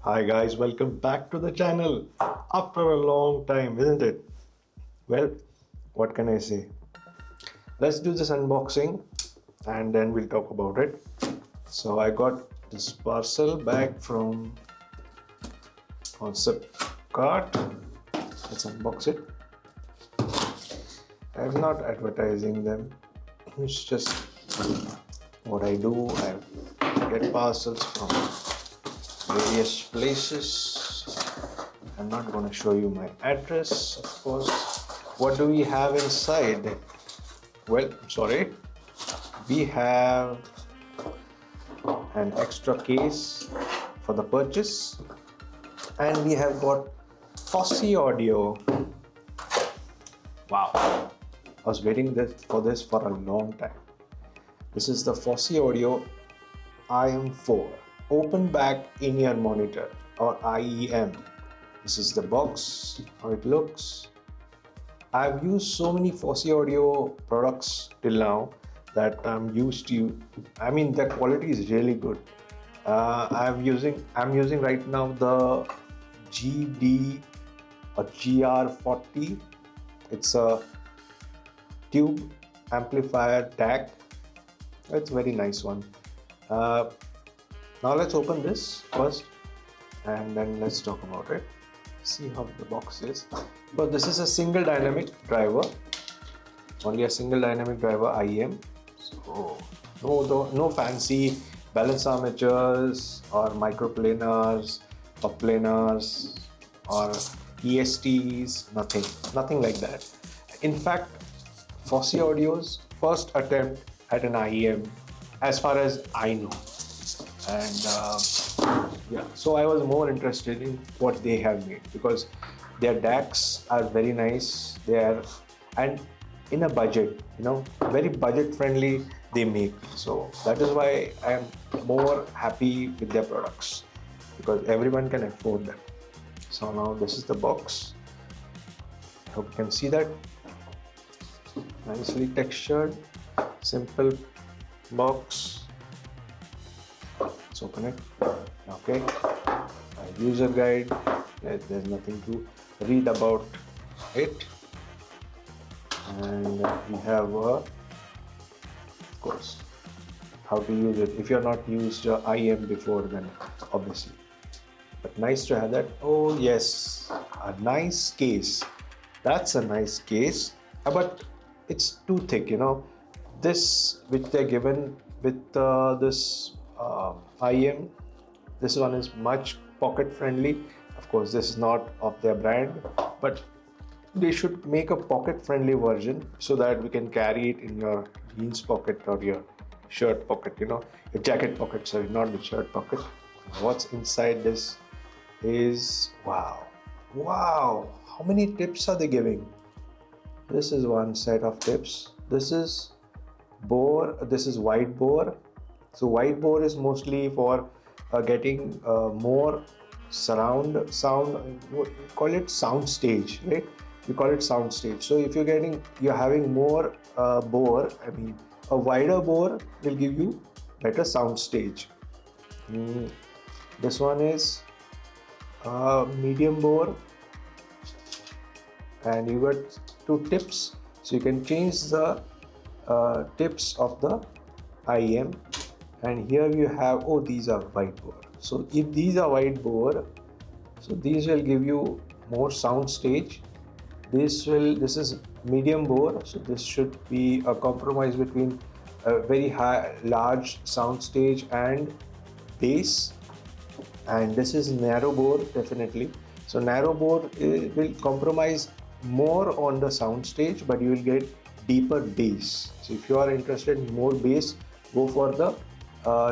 Hi guys, welcome back to the channel after a long time, isn't it? Well, what can I say? Let's do this unboxing and then we'll talk about it. So I got this parcel back from Concept Cart. Let's unbox it. I'm not advertising them. It's just what I do. I get parcels from various places. I'm not going to show you my address, of course. What do we have inside? Well, sorry, we have an extra case for the purchase, and we have got Fosi Audio. Wow, I was waiting for this for a long time. This is the Fosi Audio IM4 open back in-ear monitor, or IEM. This is the box, how it looks. I've used so many Fosi Audio products till now that I'm used to. I mean, the quality is really good. I'm using right now the GD or GR40. It's a tube amplifier DAC. It's a very nice one. Now let's open this first and then let's talk about it. See how the box is. But this is a single dynamic driver, only a single dynamic driver IEM. So no fancy balance armatures or microplanars or planars or ESTs, nothing like that. In fact, Fosi Audio's first attempt at an IEM, as far as I know. And yeah, so I was more interested in what they have made because their DACs are very nice. They are, and in a budget, very budget friendly they make. So that is why I am more happy with their products because everyone can afford them. So now this is the box. I hope you can see that. Nicely textured, simple box. Let's open it. Okay, a user guide. There's nothing to read about it, and we have of course how to use it. If you're not used IM before, then obviously, but nice to have that. Oh yes, a nice case. That's a nice case, but it's too thick. This which they're given with this IM. This one is much pocket friendly. Of course, this is not of their brand, but they should make a pocket friendly version so that we can carry it in your jeans pocket or your shirt pocket, your jacket pocket, sorry, not the shirt pocket. What's inside this is wow. How many tips are they giving? This is one set of tips. This is bore, this is wide bore. So wide bore is mostly for getting more surround sound. You call it sound stage, right? You call it sound stage. So if you're having more bore, I mean a wider bore will give you better sound stage. This one is medium bore, and you got two tips, so you can change the tips of the IEM. And here you have, these are wide bore. So if these are wide bore, so these will give you more sound stage. This is medium bore, so this should be a compromise between a very large sound stage and bass. And this is narrow bore, definitely. So narrow bore will compromise more on the sound stage, but you will get deeper bass. So if you are interested in more bass, go for the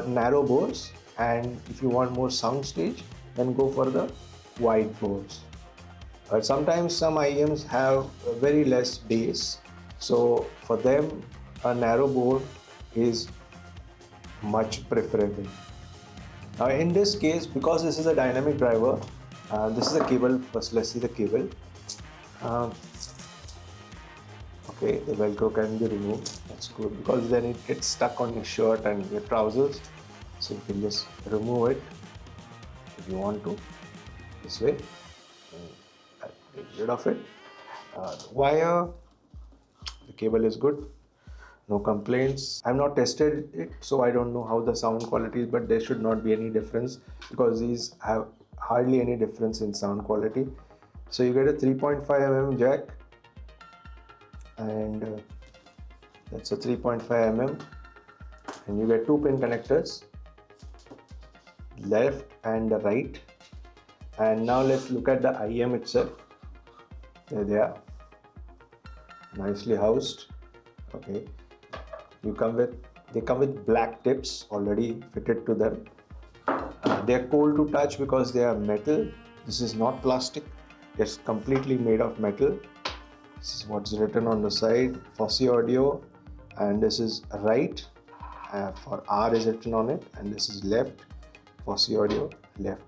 narrow bores, and if you want more sound stage, then go for the wide bores. Sometimes some IEMs have very less bass, so for them a narrow bore is much preferable. Now in this case, because this is a dynamic driver, this is a cable. First let's see the cable. Okay, the velcro can be removed. That's good because then it gets stuck on your shirt and your trousers. So you can just remove it. you want to, this way. I'll get rid of it. The wire, the cable is good, no complaints. I've not tested it, so I don't know how the sound quality is, but there should not be any difference because these have hardly any difference in sound quality. So you get a 3.5 mm jack, and that's a 3.5 mm, and you get two pin connectors, left and the right. And now let's look at the IM itself. There they are, nicely housed. Okay, they come with black tips already fitted to them. They're cold to touch because they are metal. This is not plastic, it's completely made of metal. This is what's written on the side, Fosi Audio, and this is right, for R is written on it, and this is left, Fosi Audio, left.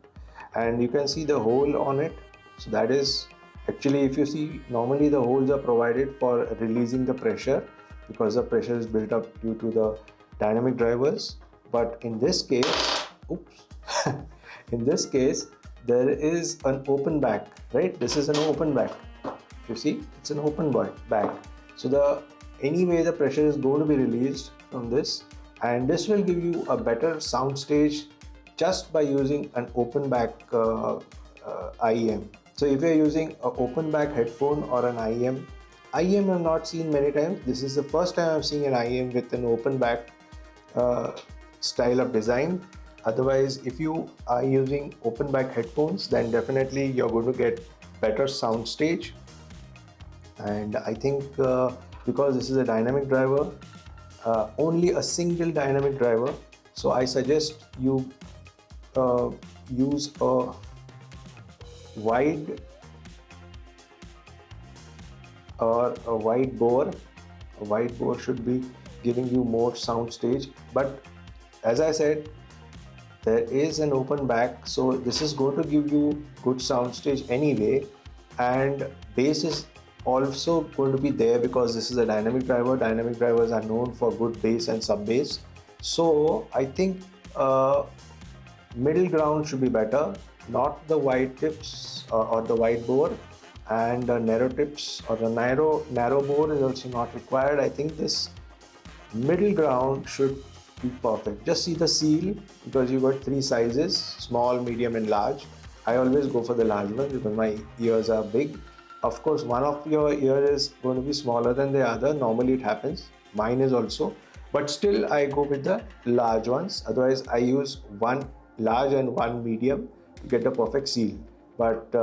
And you can see the hole on it. So that is actually, if you see, normally the holes are provided for releasing the pressure because the pressure is built up due to the dynamic drivers. But in this case, oops, in this case, there is an open back, right? This is an open back. You see, it's an open back. So anyway, the pressure is going to be released from this, and this will give you a better sound stage just by using an open back IEM. So if you're using an open back headphone or an IEM I've not seen many times. This is the first time I'm seeing an IEM with an open back style of design. Otherwise, if you are using open back headphones, then definitely you're going to get better sound stage. And I think because this is a dynamic driver, only a single dynamic driver, so I suggest you use a wide or a wide bore. A wide bore should be giving you more sound stage, but as I said, there is an open back, so this is going to give you good sound stage anyway, and bass is also going to be there because this is a dynamic driver. Dynamic drivers are known for good bass and sub bass, so I think middle ground should be better, not the wide tips or the wide bore, and narrow tips or the narrow bore is also not required. I think this middle ground should be perfect. Just see the seal, because you got three sizes: small, medium and large. I always go for the large one because my ears are big. Of course, one of your ear is going to be smaller than the other. Normally it happens, mine is also, but still I go with the large ones. Otherwise I use one large and one medium to get the perfect seal. But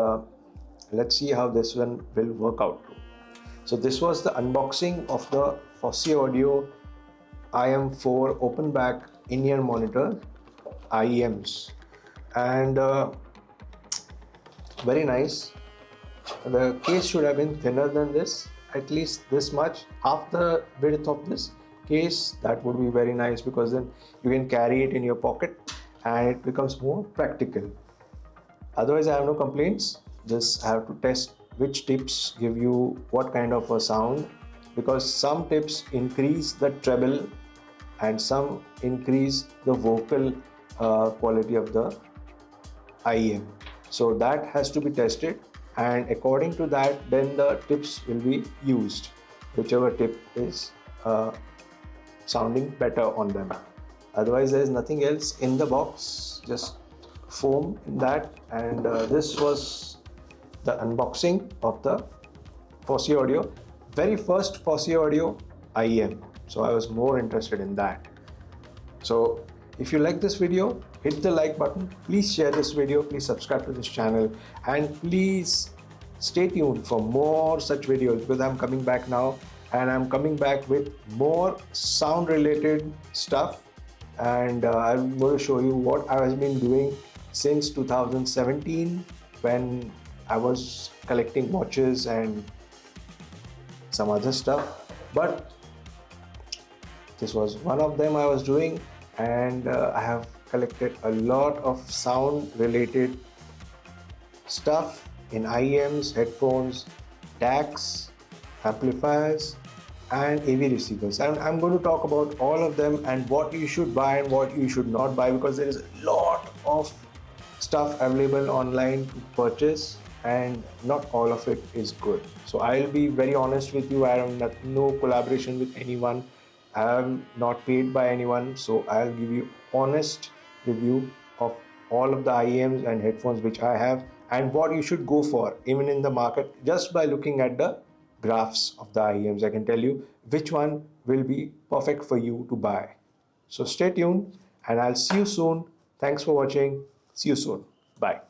let's see how this one will work out. So this was the unboxing of the Fosi Audio IM4 open back in-ear monitor IEMs, and very nice. The case should have been thinner than this, at least this much, half the width of this case. That would be very nice, because then you can carry it in your pocket and it becomes more practical. Otherwise I have no complaints. Just have to test which tips give you what kind of a sound, because some tips increase the treble and some increase the vocal quality of the IEM. So that has to be tested, and according to that then the tips will be used, whichever tip is sounding better on them. Otherwise there is nothing else in the box, just foam in that. And this was the unboxing of the Fosi Audio, very first Fosi Audio IEM. So I was more interested in that. So if you like this video, hit the like button, please share this video, please subscribe to this channel, and please stay tuned for more such videos, because I'm coming back now, and I'm coming back with more sound related stuff. And I'm going to show you what I have been doing since 2017, when I was collecting watches and some other stuff, but this was one of them I was doing. And I have collected a lot of sound related stuff in IEMs, headphones, DACs, amplifiers and AV receivers, and I'm going to talk about all of them and what you should buy and what you should not buy, because there is a lot of stuff available online to purchase, and not all of it is good. So I'll be very honest with you. I have no collaboration with anyone. I am not paid by anyone. So I'll give you honest review of all of the IEMs and headphones which I have, and what you should go for even in the market. Just by looking at the graphs of the IEMs, I can tell you which one will be perfect for you to buy. So stay tuned and I'll see you soon. Thanks for watching. See you soon. Bye.